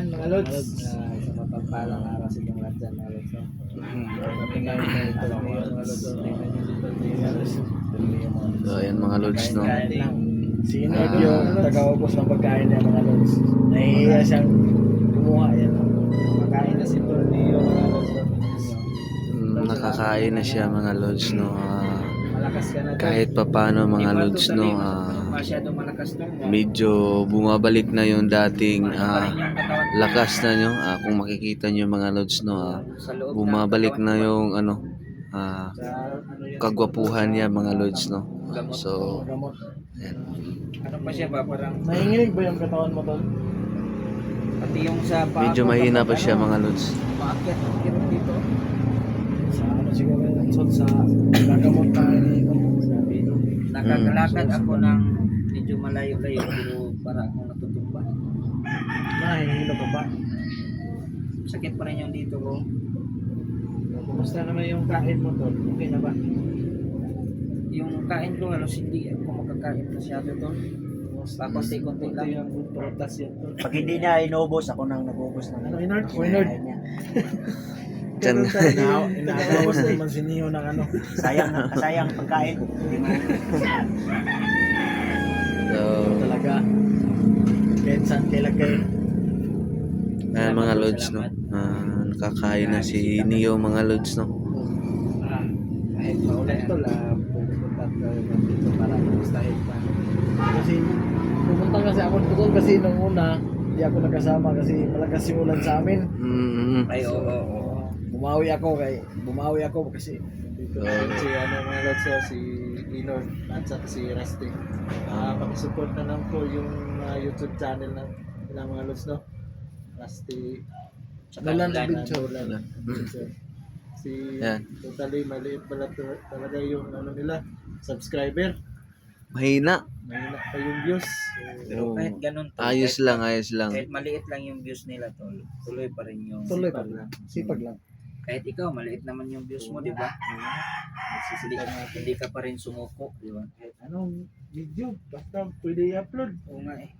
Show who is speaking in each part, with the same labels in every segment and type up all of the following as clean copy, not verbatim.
Speaker 1: Ayan mga lods, isang mapagpalang araw sa inyong lahat dyan mga lods. Kami ngayon na ito mga lods.
Speaker 2: So, ayan mga lods, no?
Speaker 1: Kain lang. Si Nord yung taga-ubos ng pagkain niya mga lods. Nahihiya siyang kumuha yan. Makain na si Tornillo mga lods.
Speaker 2: Nakakain na siya mga lods, no?
Speaker 1: Malakas ka na.
Speaker 2: Kahit papano mga lods, no?
Speaker 1: Masyadong malakas na.
Speaker 2: Medyo bumabalik na yung dating lakas na nyo. Kung makikita nyo mga lods, no? Bumabalik na yung kagwapuhan niya mga lods, no? So, ayan.
Speaker 1: Ano pa siya ba? Parang nanginginig ba yung katawan mo tol? Pati yung sa paa.
Speaker 2: Medyo mahina pa siya mga lods.
Speaker 1: Maakyat ang kirot dito. Sa ano siguro yung sa gagamot tayo dito. Nakakalakad ako ng medyo malayo-layo pero para akong natutumba. Nahihilo ka ba? Sakit pa rin yung dito ko. Kumusta naman yung kain mo tol? Okay na ba? Yung kain ko halos hindi ako makakain masyado tol. Konti-konti lang yung prutas yan tol.
Speaker 3: Pag hindi niya inubos, ako nang nag-ubos ng
Speaker 1: Ano Inard? Inard?
Speaker 2: Diyan.
Speaker 1: Inaagawas naman si Neo ng ano.
Speaker 3: Sayang pagkain.
Speaker 2: So,
Speaker 1: Talaga. Kahit saan kailagay.
Speaker 2: ayan mga lods, no? Nakakain na si Neo mga lods, no?
Speaker 1: Kahit maulan tol, pupunta tayo dito para kumustahin pa. Kasi pupunta kasi ako dito tol kasi nung una hindi ako nakasama kasi malakas yung ulan sa amin.
Speaker 3: Ay, oo.
Speaker 1: Bumawi ako kasi dito si ano mga lods si Inor at saka si Rusty. Pakisupport na lang po yung YouTube channel ng ilang mga lods no. Rusty Dalan Adventure. Si
Speaker 2: Yan.
Speaker 1: totally maliit pala talaga yung ano nila subscriber.
Speaker 2: Mahina.
Speaker 1: Mahina pa yung views.
Speaker 2: Pero
Speaker 3: Kahit ganun tol,
Speaker 2: ayos lang.
Speaker 3: kahit maliit lang yung views nila tol, tuloy pa rin yung
Speaker 1: Tuloy pa lang. Sipag lang.
Speaker 3: kahit ikaw maliit naman yung views mo, di ba? Hindi ka pa rin sumuko, di ba?
Speaker 1: Kahit anong video basta pwede i-upload.
Speaker 3: Oo nga eh.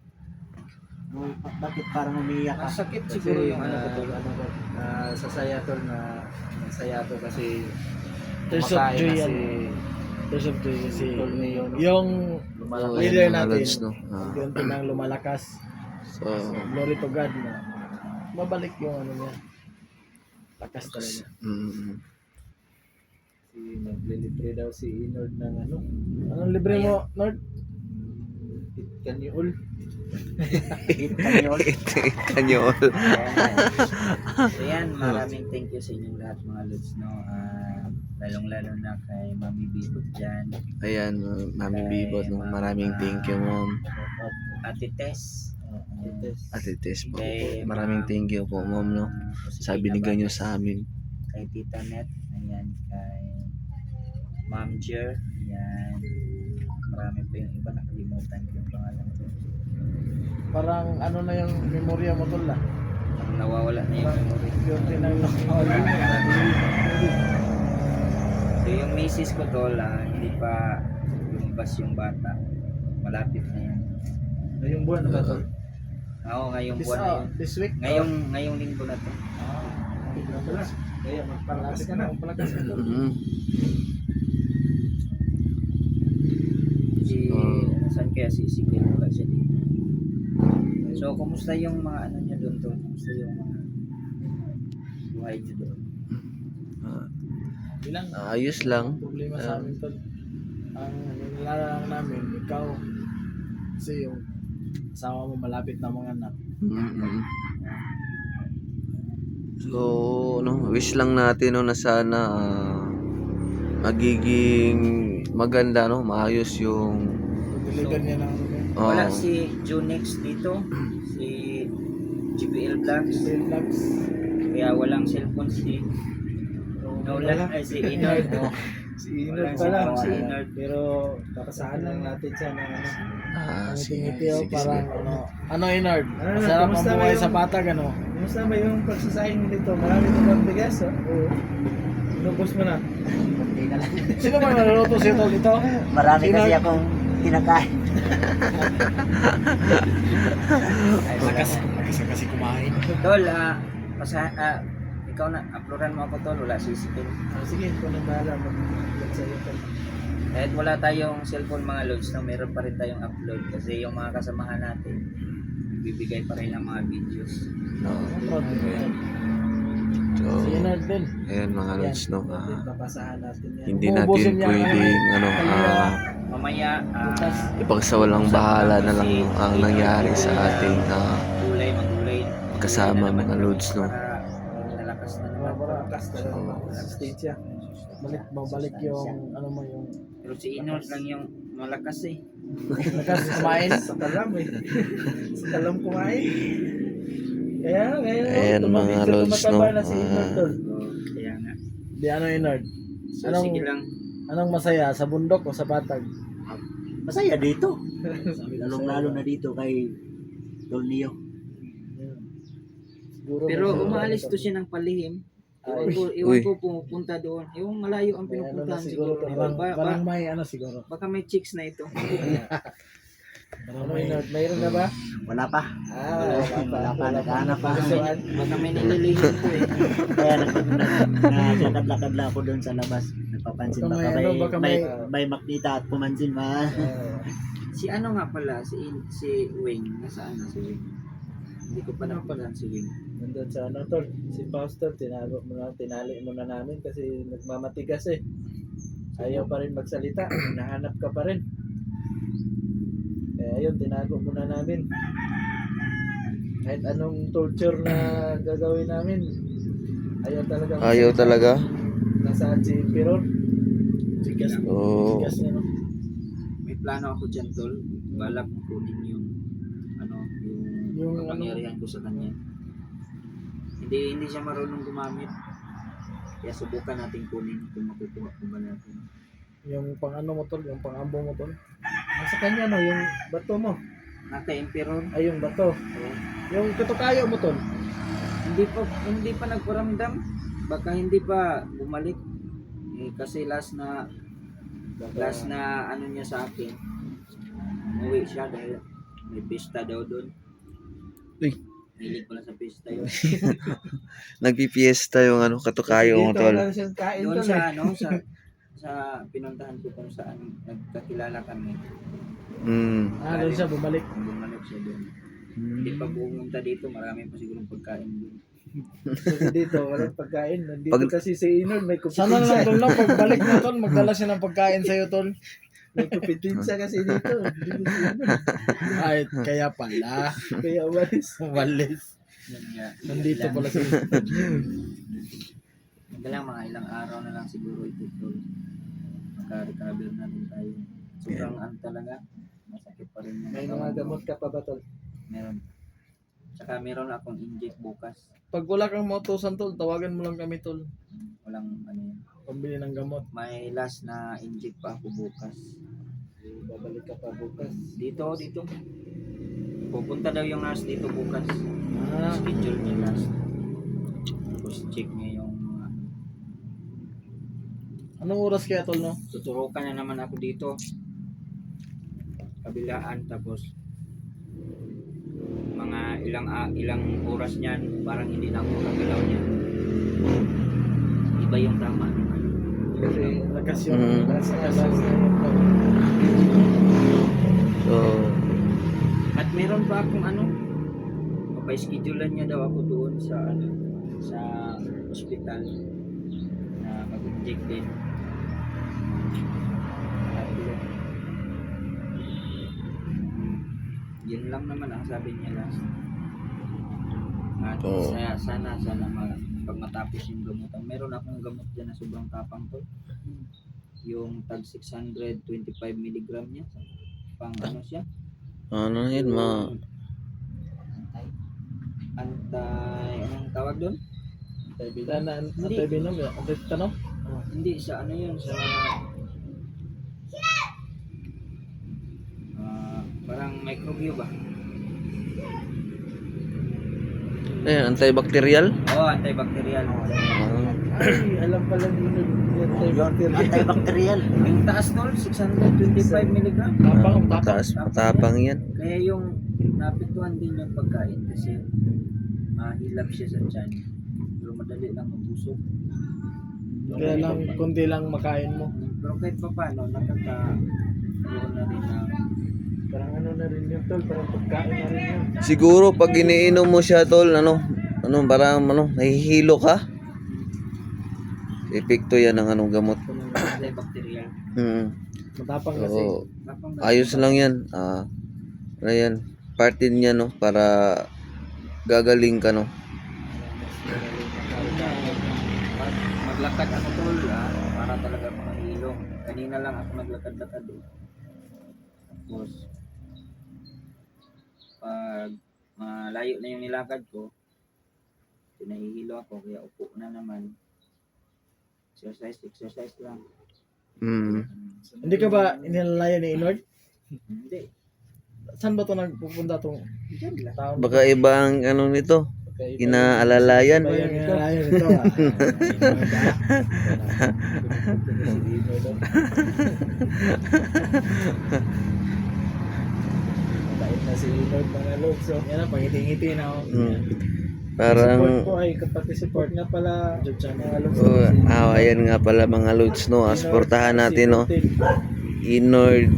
Speaker 3: Bakit parang umiiyak ka?
Speaker 1: Masakit
Speaker 3: Kasi,
Speaker 1: siguro yung ano
Speaker 3: ah,
Speaker 1: ko tol, ano ko, sa saya tol na masaya to kasi
Speaker 4: There's of
Speaker 1: kumakain
Speaker 4: joy
Speaker 1: na
Speaker 4: yan.
Speaker 1: si
Speaker 4: There's of joy kasi
Speaker 1: Tornillo, no?
Speaker 4: yung
Speaker 2: So,
Speaker 4: leader
Speaker 2: ayan mga
Speaker 4: natin,
Speaker 2: lods, no?
Speaker 4: yung tinang lumalakas.
Speaker 2: So,
Speaker 4: Glory to God na mabalik yung ano niya. Lakas talaga.
Speaker 1: si naglilibre daw si Inord ng ano
Speaker 4: Anong libre mo, Nord?
Speaker 1: Kanyol.
Speaker 2: kanyol.
Speaker 3: So yan, maraming thank you sa inyong lahat mga lods, no? Lalong-lalo na kay Mami Bibot dyan,
Speaker 2: Ayan, Mami Bibot, no? Maraming thank you, ma'am.
Speaker 3: Ate Tess,
Speaker 2: Ate Tess po.
Speaker 3: kay
Speaker 2: Maraming thank you po, ma'am, no? Sa binigay nyo sa amin.
Speaker 3: kay Tita Net, ayan, kay Ma'am Jer, ayan. Marami pa yung iba, nakalimutan ko yung pangalan ko.
Speaker 4: Parang ano na yung memorya mo tol ah.
Speaker 3: Parang nawawala na yung memory.
Speaker 4: Yung tinang
Speaker 3: So yung misis ko tol, hindi pa lumabas yung bata. Malapit na yan.
Speaker 1: Ngayong buwan na ba to?
Speaker 3: Oo, ngayong buwan na yun.
Speaker 4: this week.
Speaker 3: Ngayong linggo na to.
Speaker 1: Kaya magpalakas ka na, magpalakas ka to.
Speaker 3: Saan kaya si Ezekiel? Wala siya dito. So, kumusta yung mga ano niya doon tol? Kumusta yung mga buhay niyo doon?
Speaker 4: Bilang
Speaker 2: Ayos lang.
Speaker 4: problema sa amin tol. Ang nilalang namin, ikaw kasi yung asawa mo malapit na mga anak.
Speaker 2: So, no, wish lang natin, no, na sana magiging maganda, no, maayos yung
Speaker 4: Deliver niya ng
Speaker 3: Wala si Junix dito, si GBL Vlogs,
Speaker 4: vlogs.
Speaker 3: kaya walang cellphone si Nolan, ay si Inord.
Speaker 1: Si
Speaker 3: Walang
Speaker 1: Inord pala.
Speaker 3: cellphone si Inord.
Speaker 1: Pero papasahan lang natin siya ng ano.
Speaker 2: sige,
Speaker 4: Ngiti-ngiti oh,
Speaker 2: sige,
Speaker 4: parang
Speaker 2: sige.
Speaker 4: ano Inard?
Speaker 1: Ano,
Speaker 4: Masarap ang
Speaker 1: kamusta
Speaker 4: buhay
Speaker 1: ba
Speaker 4: sa
Speaker 1: yung-
Speaker 4: patag ano?
Speaker 1: Kumusta ba yung pagsasahing dito? Marami ito bang bigas? Oo. Inubos mo na.
Speaker 3: Hindi na lang.
Speaker 4: Sino ba naluluto si Tol dito?
Speaker 3: Marami
Speaker 4: Sino?
Speaker 3: kasi akong kinakain.
Speaker 4: Lakas kasi kumain.
Speaker 3: Tol, ikaw na, uploadan mo ako tol, wala sisikin.
Speaker 4: Sige, kung nang bahala mag-upload sa'yo tol.
Speaker 3: Kahit wala tayong cellphone mga loads, no, meron pa rin tayong upload kasi yung mga kasamahan natin, bibigay pa rin ng mga videos.
Speaker 2: No.
Speaker 4: Upload mo yan.
Speaker 2: So,
Speaker 4: Si Inard din.
Speaker 2: ayan mga lods, no.
Speaker 4: Babasahan natin yan.
Speaker 2: Hindi
Speaker 4: Uubusin
Speaker 2: natin
Speaker 4: niya
Speaker 2: pwedeng
Speaker 4: ang- Kanina,
Speaker 3: Mamaya,
Speaker 2: ipagsawalang bahala na lang ang nangyari sa ating
Speaker 3: magulay.
Speaker 2: kasama mga loads, no.
Speaker 3: Para nalakas na naman.
Speaker 4: Mabarakas talaga sa stage siya. Babalik yung ano mo yung
Speaker 3: Pero si Inord lang yung malakas eh.
Speaker 4: lakas kumain sa talam eh. Sa talam kumain. Kaya
Speaker 2: Ayan,
Speaker 4: tumabig
Speaker 2: mga
Speaker 4: sa
Speaker 2: lods,
Speaker 4: tumataba
Speaker 2: no?
Speaker 4: na si Inard tol.
Speaker 3: So, kaya nga.
Speaker 4: Di ano Inard?
Speaker 3: So,
Speaker 4: Anong-
Speaker 3: sige lang.
Speaker 4: Anong masaya sa bundok o sa batag?
Speaker 5: Masaya dito. Lalong-lalo na dito kay Tol Neo.
Speaker 4: Siguro
Speaker 3: Pero
Speaker 4: masaya
Speaker 3: umaalis
Speaker 4: talaga
Speaker 3: to siya ng palihim.
Speaker 4: Ay.
Speaker 2: Uy.
Speaker 3: Iwan ko pupunta doon. Yung malayo ang
Speaker 4: May ano na
Speaker 3: pinupuntahan
Speaker 4: siguro
Speaker 3: siguro.
Speaker 4: to.
Speaker 3: nito.
Speaker 4: Parang may ano siguro.
Speaker 3: Baka may chicks na ito.
Speaker 4: Ano Inard? Mayroon na ba?
Speaker 5: Wala pa. Wala pa. Naghahanap pa.
Speaker 4: Gustuhan?
Speaker 3: Baka may nililihim ko eh.
Speaker 5: Kaya naglakad-lakad lang ako doon sa labas. Nagpapansin
Speaker 4: Baka
Speaker 5: baka
Speaker 4: may
Speaker 5: may,
Speaker 4: ano, baka
Speaker 5: may,
Speaker 4: may-
Speaker 5: may makita at pumansin ma.
Speaker 3: Si ano nga pala, si Wing. Nasaan na si Wing? Hindi ko pa napuntahan si Wing.
Speaker 4: Nandun sa ano tol, si Pastor, tinali mo na namin kasi nagmamatigas eh. Ayaw pa rin magsalita, nahanap ka pa rin. Kaya ayun, tinago muna namin. Kahit anong torture na gagawin namin, ayaw
Speaker 2: Ayaw talaga.
Speaker 4: Nasaan si Piron? Sigas,
Speaker 2: Oo.
Speaker 4: sigas niya no?
Speaker 3: May plano ako dyan, tol. Balak kong kunin yung
Speaker 4: Yung
Speaker 3: kapangyarihan ko sa kanya. Hindi siya marunong gumamit. Kaya subukan natin kunin kung makukuha ko ba natin.
Speaker 4: Yung pang ano mo tol, yung pang ambo mo tol. Nasa kanya no, yung bato mo.
Speaker 3: Naka-emperor.
Speaker 4: Ay, yung bato. Yung tutukayo mo tol.
Speaker 3: Hindi pa nagparamdam. Baka hindi pa bumalik. Eh, kasi last na ano niya sa akin. Umuwi siya dahil may pista daw doon.
Speaker 2: Uy.
Speaker 3: Hilig pala sa pista yun.
Speaker 2: Nagpipiesta yung katukayo mo,
Speaker 4: Dito,
Speaker 2: tol.
Speaker 4: wala siyang kain
Speaker 3: Doon
Speaker 4: tol
Speaker 3: sa
Speaker 4: eh.
Speaker 3: ano sa pinuntahan ko kung saan nagkakilala kami.
Speaker 4: Doon siya bumalik.
Speaker 3: Bumalik siya doon. Hindi pa pumunta dito, marami pa sigurong pagkain doon.
Speaker 4: Kasi dito, walang pagkain. Nandito
Speaker 2: Pag-
Speaker 4: kasi si Inord, may kupitinsa. Sana lang tol, no? Pagbalik mo tol, magdala siya ng pagkain sa'yo tol. May kupitinsa kasi dito. Ay, kaya pala. Kaya walis.
Speaker 3: Yan nga.
Speaker 4: Nandito
Speaker 3: Lang.
Speaker 4: pala si
Speaker 3: Lang mga ilang araw na lang siguro ito tol. Magka-recover na rin tayo. Sobrang ano talaga, masakit pa rin yung
Speaker 4: May
Speaker 3: katawan
Speaker 4: mga
Speaker 3: ko.
Speaker 4: gamot ka pa ba tol?
Speaker 3: Meron. Tsaka meron akong inject bukas.
Speaker 4: Pag wala kang mautusan tol, tawagan mo lang kami tol.
Speaker 3: Walang ano yun.
Speaker 4: Pambili ng gamot.
Speaker 3: May last na inject pa ako bukas.
Speaker 4: Babalik ka pa bukas.
Speaker 3: Dito. Pupunta daw yung nurse dito bukas.
Speaker 4: Ah,
Speaker 3: Schedule niya last. Tapos check niya yung mga
Speaker 4: anong oras kaya tol no?
Speaker 3: tuturukan na naman ako dito. Kabilaan tapos mga ilang oras niyan parang hindi na ako makagalaw niyan. Iba yung tama naman.
Speaker 4: Kasi lakas yung
Speaker 2: Mm.
Speaker 4: lakas.
Speaker 2: So,
Speaker 3: At meron pa akong papay-schedulean niya daw ako doon sa ospital na mag-inject din. Yun lang naman ang sabi niya last. At
Speaker 2: Oo.
Speaker 3: sana pag matapos yung gamutan. Meron akong gamot dyan na sobrang tapang to. Yung tag 625 mg niya. Pang ano siya?
Speaker 2: ano na yun,
Speaker 3: Anong tawag doon?
Speaker 4: Antivenom, antivenom.
Speaker 3: Hindi sa ano yun, sa parang microbio ba?
Speaker 2: Ayan, antibacterial.
Speaker 3: Oo, antibacterial.
Speaker 4: Ay, alam pala nino yung antibacterial.
Speaker 5: Antibacterial.
Speaker 3: Yung taas tol, 625 mg.
Speaker 4: Tapang,
Speaker 2: Mataas, matapang yan.
Speaker 3: Kaya yung napituan din yung pagkain kasi mahilap siya sa tiyan. Pero madali lang mabusog.
Speaker 4: Kaya lang, kundi lang makain mo.
Speaker 3: Pero kahit pa paano, nakakaroon na rin ng
Speaker 4: Parang ano na rin yun, tol. Parang pagkain na rin yun.
Speaker 2: Siguro pag iniinom mo siya tol, parang nahihilo ka. Epekto yan ng anong gamot.
Speaker 3: antibacterial.
Speaker 4: Matapang kasi.
Speaker 2: So,
Speaker 3: Tapang
Speaker 2: ayos lang yan. Ayan, part din yan no, para gagaling ka no.
Speaker 3: maglakad ako tol, para talaga makahilom. Kanina lang ako naglakad-lakad eh. Tapos, pag malayo na yung nilakad ko, pinahihilo ako, kaya upo na naman. Exercise lang.
Speaker 4: Hindi ka ba inilalayan ni Inord?
Speaker 3: Hindi.
Speaker 4: Saan ba ito nagpupunta itong
Speaker 3: Diyan lang.
Speaker 4: taon?
Speaker 2: Baka ibang ano nito, inaalalayan.
Speaker 4: Iba yung inilalayan ito. Mabait na si Inord mga lods. So, yan ang pangiti-ngiti na ako.
Speaker 2: Parang
Speaker 4: Support po ay kapati support nga pala mga lods.
Speaker 2: ayan nga pala mga lods no, suportahan natin no. Inord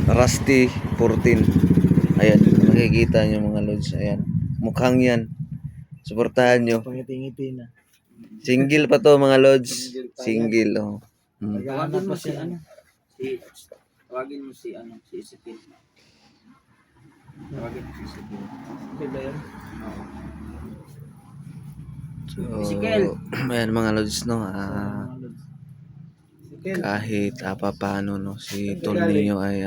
Speaker 2: Rusty 14. Ayan, makikita nyo mga lods. Ayan, mukhang yan. Suportahan nyo.
Speaker 4: Pangiti-ngiti na.
Speaker 2: Single pa to mga lods. Single oh.
Speaker 3: Tawagin mo si ano? Tawagin mo si ano? Si Ezekiel. Tawagin mo si Ezekiel.
Speaker 4: Diba yun?
Speaker 2: So,
Speaker 3: Ezekiel.
Speaker 2: ayan mga lods no.
Speaker 4: Sige.
Speaker 2: Kahit paano no, si Tolnio ay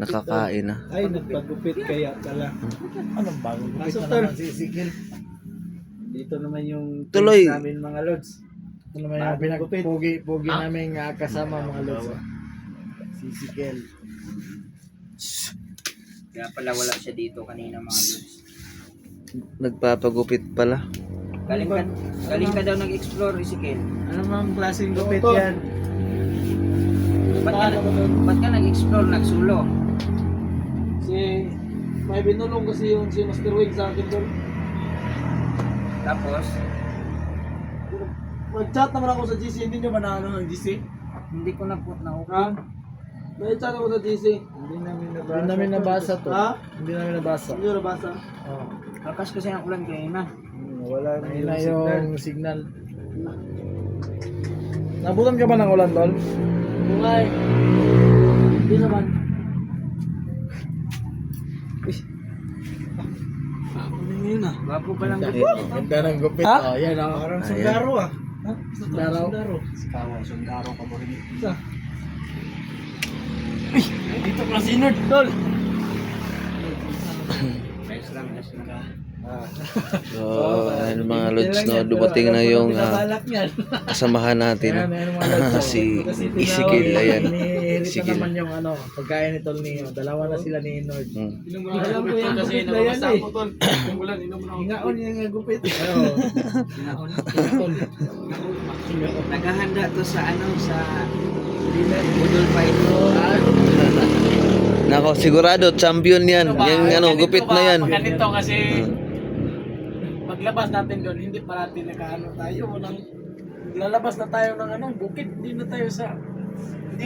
Speaker 2: nakakain na.
Speaker 4: Ay, nagpagupit kaya pala. Anong bagong gupit na naman si Ezekiel? Dito naman yung
Speaker 2: Tuloy.
Speaker 4: namin mga lods. Ito naman yung pinagpugi namin kasama mga lods. Si Ezekiel.
Speaker 3: Kaya pala wala siya dito kanina mga lods.
Speaker 2: Nagpapagupit pala.
Speaker 3: Galing ka daw nag-explore, Ezekiel.
Speaker 4: Ano mang klaseng gupit yan?
Speaker 3: Ba't ka nag-explore, nagsulo?
Speaker 4: May binulong kasi yung si Master Wig sa akin doon.
Speaker 3: Tapos,
Speaker 4: Nag-chat naman ako sa GC, hindi nyo ba na ng GC?
Speaker 3: hindi ko na po
Speaker 4: Ha? Nag-chat ako sa GC. Hindi namin nabasa to. Ha? Hindi namin nabasa. Hindi nyo nabasa? Oo.
Speaker 3: lakas kasi ang ulan kanina.
Speaker 4: Wala na yung signal. Nabutan ka ba ng ulan, Tol? Bungay. Hindi naman.
Speaker 3: Bago pa lang
Speaker 4: Ganda ng gupit. Ha? Oh, yan oh. Parang sundaro ah. Ha? Sundaro.
Speaker 5: Sundaro ka mo rin.
Speaker 4: Isa. Dito ka si Nerd, Tol.
Speaker 3: Nice lang.
Speaker 2: So, ayan mga lods no, dumating na yung kasamahan natin si Ezekiel. Ayan,
Speaker 4: Ezekiel naman yung pagkain ni Tol Neo. Dalawa na sila ni Nord.
Speaker 5: Alam ko yan kasi nababasa ko tol. Yung ulan, inom na ako.
Speaker 4: Hingaon yung gupit.
Speaker 3: Naghahanda to sa sa budol pa ito.
Speaker 2: Nako, sigurado champion yan. Yung gupit na yan.
Speaker 4: Ganito kasi paglabas natin doon, hindi pa natin nakaano tayo. Lalabas na tayo ng bukid. Hindi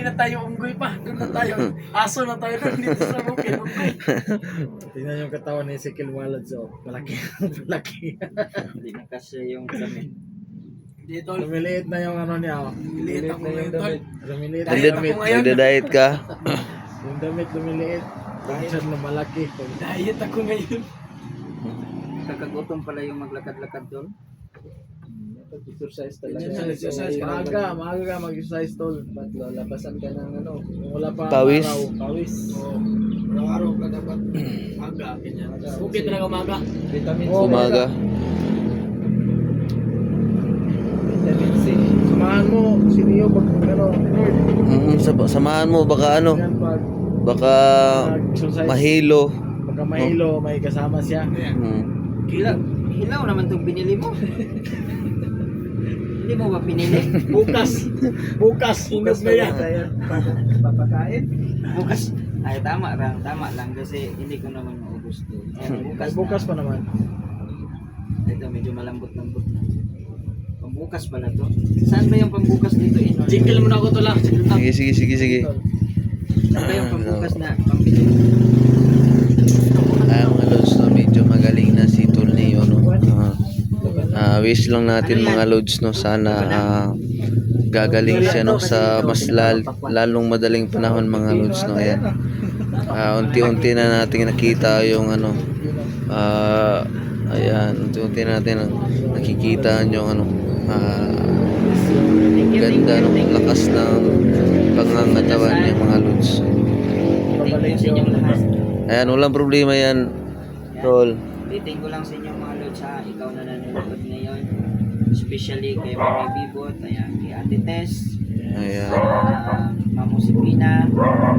Speaker 4: na tayo unggoy pa. Doon na tayo. Aso na tayo doon. Dito sa bukid. Unggoy. Tingnan yung katawan ni Ezekiel Walad. So, malaki.
Speaker 3: Hindi na kasi yung damit.
Speaker 4: Dito. Lumiliit na yung niya. Lumiliit na yung damit. Lumiliit na yung damit.
Speaker 2: Nagda-diet ka?
Speaker 4: Yung damit lumiliit. Diet na malaki. Diet ako ngayon.
Speaker 3: Kakagutom pala yung maglakad-lakad doon.
Speaker 4: Exercise talaga. Exercise. Maaga ka mag-exercise tol. Ba't lalabasan ka ng kung wala pa
Speaker 2: Pawis?
Speaker 4: araw. Pawis. Araw-araw ka dapat. Maga. Bukit talaga umaga. Vitamin C.
Speaker 2: Umaga.
Speaker 4: Vitamin C. Samahan mo si Neo pag
Speaker 2: Samahan mo baka baka
Speaker 4: exercise.
Speaker 2: mahilo.
Speaker 4: Pagka mahilo, may kasama siya.
Speaker 3: Hilaw naman itong binili mo. Hindi mo ba pinili?
Speaker 4: Bukas hinog na yan. Papakain.
Speaker 3: Bukas. Ay, tama lang kasi hindi ko naman maubos to.
Speaker 4: Bukas pa naman.
Speaker 3: Ito, medyo malambot-lambot na. Pambukas pala to. Saan ba yung pambukas dito, Inol?
Speaker 1: Jingle mo na ako to lang.
Speaker 2: Sige.
Speaker 3: Saan ba yung pambukas na pambili?
Speaker 2: Mga lods, no, medyo magaling na si Tolneo, no. Wish lang natin mga lods, no, sana gagaling siya, no, sa mas lalong madaling panahon mga lods, no. Ayan. Unti-unti na natin nakita yung ano, ayan, unti-unti natin nakikita yung ano, ganda ng lakas ng pangangatawan niya mga lods.
Speaker 3: Thank you sa inyong lahat.
Speaker 2: Ayan, walang problema yan, Tol.
Speaker 3: Thank you lang sa inyong mga lods ha. Ikaw na nanonood ngayon. Especially kay Mami Bibot, ayan, kay Ate Tess,
Speaker 2: Ayan.
Speaker 3: Mamo Sipina,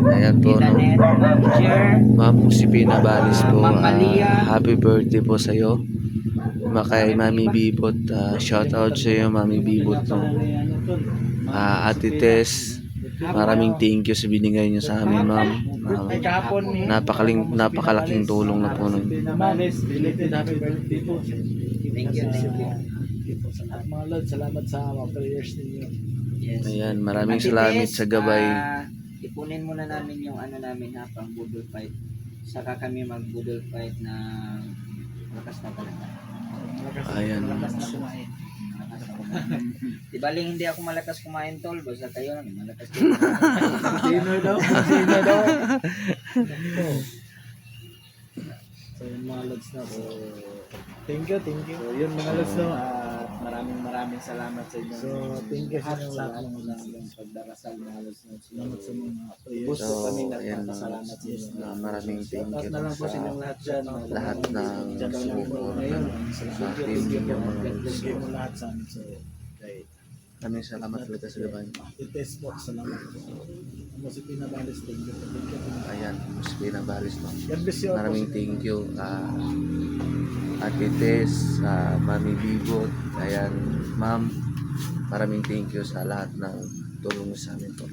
Speaker 2: Ayan po,
Speaker 3: Tita
Speaker 2: no.
Speaker 3: Net, Ma'am Jer,
Speaker 2: Ma'am Musipina Balis po,
Speaker 3: Ma'am Malia.
Speaker 2: happy birthday po sa iyo. Kay Mami Bibot, shout out sa iyo Mami Bibot, no. Ate Tess, maraming thank you sa binigay niyo sa amin, ma'am. Napakalaking tulong na po nun.
Speaker 4: Pinamalis, belated happy birthday po.
Speaker 3: Thank you.
Speaker 4: At mga Lord, salamat sa mga prayers ninyo.
Speaker 3: Yes.
Speaker 2: Ayan, maraming
Speaker 3: Ate
Speaker 2: salamat
Speaker 3: Tess,
Speaker 2: sa gabay.
Speaker 3: Ipunin muna namin yung ano namin ha, pang budol fight. Saka kami mag budol fight na lakas na talaga.
Speaker 2: Ayan.
Speaker 3: Malakas na kumain. Di baling hindi ako malakas kumain, tol, basta kayo lang malakas din.
Speaker 4: Sino daw? So yun mga Lods na. So thank you. So yun mga Lods no. At maraming salamat sa inyo. So thank you sa inyong lahat ng pagdarasal mga Lods no. Salamat sa mga prayers.
Speaker 2: So,
Speaker 4: Kami
Speaker 2: ayan,
Speaker 4: nagpapasalamat sa inyo.
Speaker 2: maraming thank you
Speaker 4: Na lang po
Speaker 2: sa
Speaker 4: sa inyong lahat dyan.
Speaker 2: lahat ng
Speaker 4: Dyan daw lang po
Speaker 2: sumuport
Speaker 4: ngayon.
Speaker 2: sa
Speaker 4: Salamat
Speaker 2: team
Speaker 4: you.
Speaker 2: niyo, mga
Speaker 4: God
Speaker 2: Lods.
Speaker 4: bless you lahat sa amin. So kay
Speaker 2: Maraming salamat talaga sa gabay.
Speaker 4: Test po. Salamat po. Mo si Pinabalis. Thank you.
Speaker 2: Ayan, Musipina Balis, no.
Speaker 4: God bless you.
Speaker 2: Maraming thank you, Ate Tess, Mami Bibot, ayan, Ma'am, maraming thank you sa lahat ng tulong sa amin po.